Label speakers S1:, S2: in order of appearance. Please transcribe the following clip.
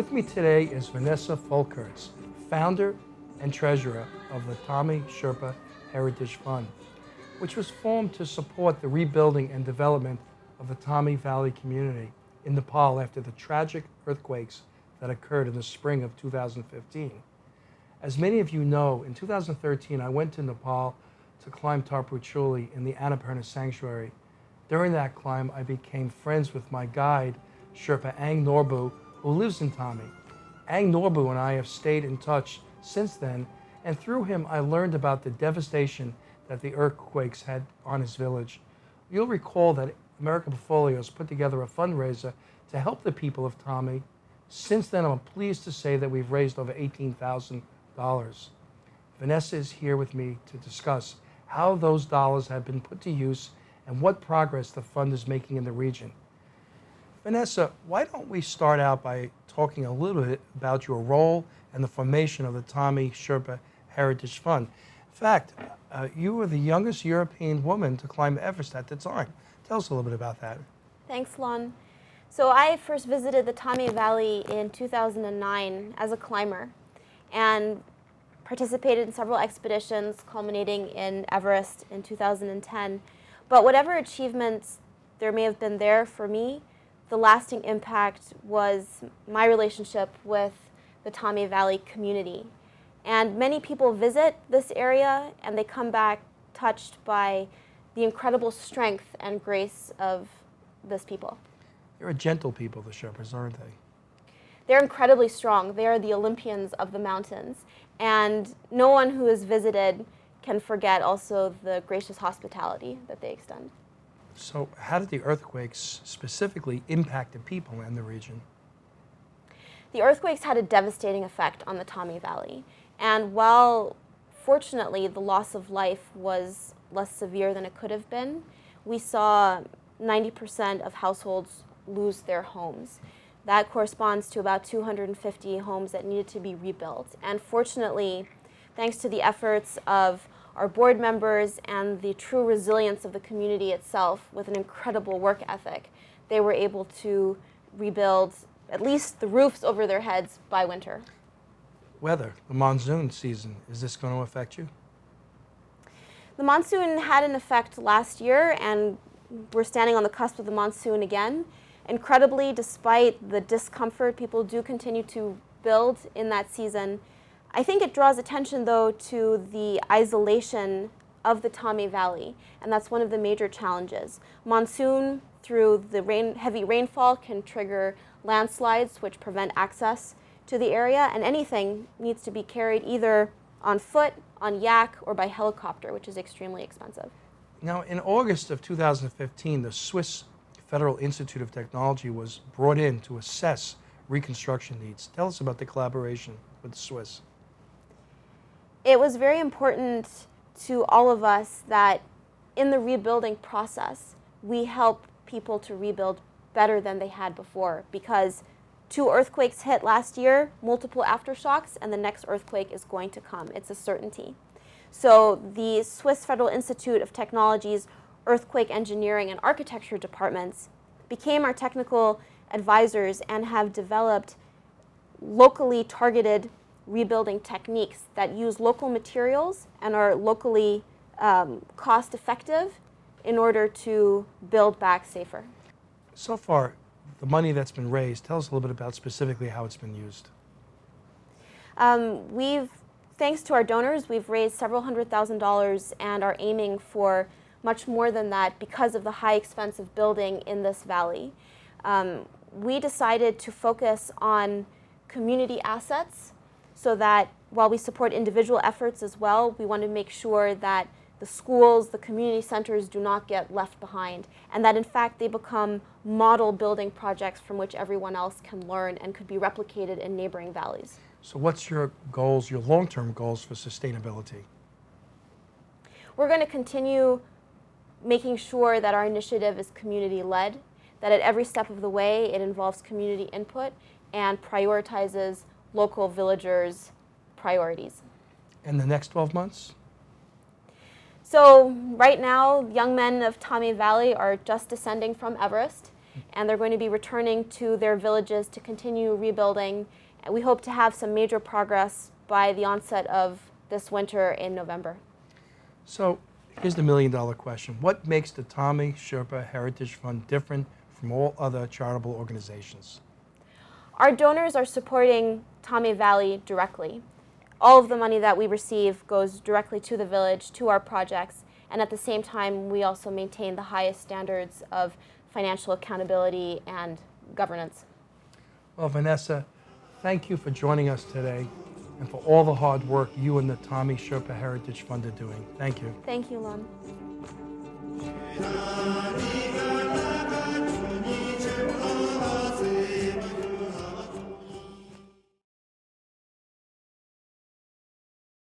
S1: With me today is Vanessa Folkerts, founder and treasurer of the Thame Sherpa Heritage Fund, which was formed to support the rebuilding and development of the Thame Valley community in Nepal after the tragic earthquakes that occurred in the spring of 2015. As many of you know, in 2013 I went to Nepal to climb Tarpuchuli in the Annapurna Sanctuary. During that climb, I became friends with my guide, Sherpa Ang Norbu, who lives in Thame. Ang Norbu and I have stayed in touch since then, and through him I learned about the devastation that the earthquakes had on his village. You'll recall that America Portfolios put together a fundraiser to help the people of Thame. Since then, I'm pleased to say that we've raised over $18,000. Vanessa is here with me to discuss how those dollars have been put to use and what progress the fund is making in the region. Vanessa, why don't we start out by talking a little bit about your role and the formation of the Thame Sherpa Heritage Fund. In fact, you were the youngest European woman to climb Everest at the time. Tell us a little bit about that.
S2: Thanks, Lon. So I first visited the Thame Valley in 2009 as a climber and participated in several expeditions culminating in Everest in 2010. But whatever achievements there may have been there for me, the lasting impact was my relationship with the Thame Valley community. And many people visit this area and they come back touched by the incredible strength and grace of this people.
S1: They're a gentle people, the Sherpas, aren't they?
S2: They're incredibly strong. They are the Olympians of the mountains. And no one who has visited can forget also the gracious hospitality that they extend.
S1: So how did the earthquakes specifically impact the people in the region?
S2: The earthquakes had a devastating effect on the Thame Valley. And while fortunately the loss of life was less severe than it could have been, we saw 90% of households lose their homes. That corresponds to about 250 homes that needed to be rebuilt. And fortunately, thanks to the efforts of our board members and the true resilience of the community itself with an incredible work ethic, they were able to rebuild at least the roofs over their heads by winter.
S1: Weather, the monsoon season, is this going to affect you?
S2: The monsoon had an effect last year, and we're standing on the cusp of the monsoon again. Incredibly, despite the discomfort, people do continue to build in that season. I think it draws attention, though, to the isolation of the Thame Valley, and that's one of the major challenges. Monsoon, through the heavy rainfall, can trigger landslides, which prevent access to the area, and anything needs to be carried either on foot, on yak, or by helicopter, which is extremely expensive.
S1: Now, in August of 2015, the Swiss Federal Institute of Technology was brought in to assess reconstruction needs. Tell us about the collaboration with the Swiss.
S2: It was very important to all of us that in the rebuilding process, we help people to rebuild better than they had before, because 2 earthquakes hit last year, multiple aftershocks, and the next earthquake is going to come. It's a certainty. So the Swiss Federal Institute of Technology's Earthquake Engineering and Architecture departments became our technical advisors and have developed locally targeted rebuilding techniques that use local materials and are locally cost effective in order to build back safer.
S1: So far, the money that's been raised, tell us a little bit about specifically how it's been used.
S2: Thanks to our donors, we've raised several $100,000 and are aiming for much more than that because of the high expense of building in this valley. We decided to focus on community assets so that while we support individual efforts as well, we want to make sure that the schools, the community centers do not get left behind, and that in fact they become model building projects from which everyone else can learn and could be replicated in neighboring valleys.
S1: So what's your goals, your long-term goals for sustainability?
S2: We're going to continue making sure that our initiative is community-led, that at every step of the way it involves community input and prioritizes local villagers' priorities.
S1: And the next 12 months?
S2: So right now, young men of Thame Valley are just descending from Everest, and they're going to be returning to their villages to continue rebuilding. And we hope to have some major progress by the onset of this winter in November.
S1: So here's the million-dollar question. What makes the Thame Sherpa Heritage Fund different from all other charitable organizations?
S2: Our donors are supporting Thame Valley directly. All of the money that we receive goes directly to the village, to our projects, and at the same time, we also maintain the highest standards of financial accountability and governance.
S1: Well, Vanessa, thank you for joining us today and for all the hard work you and the Thame Sherpa Heritage Fund are doing. Thank you.
S2: Thank you, Lon.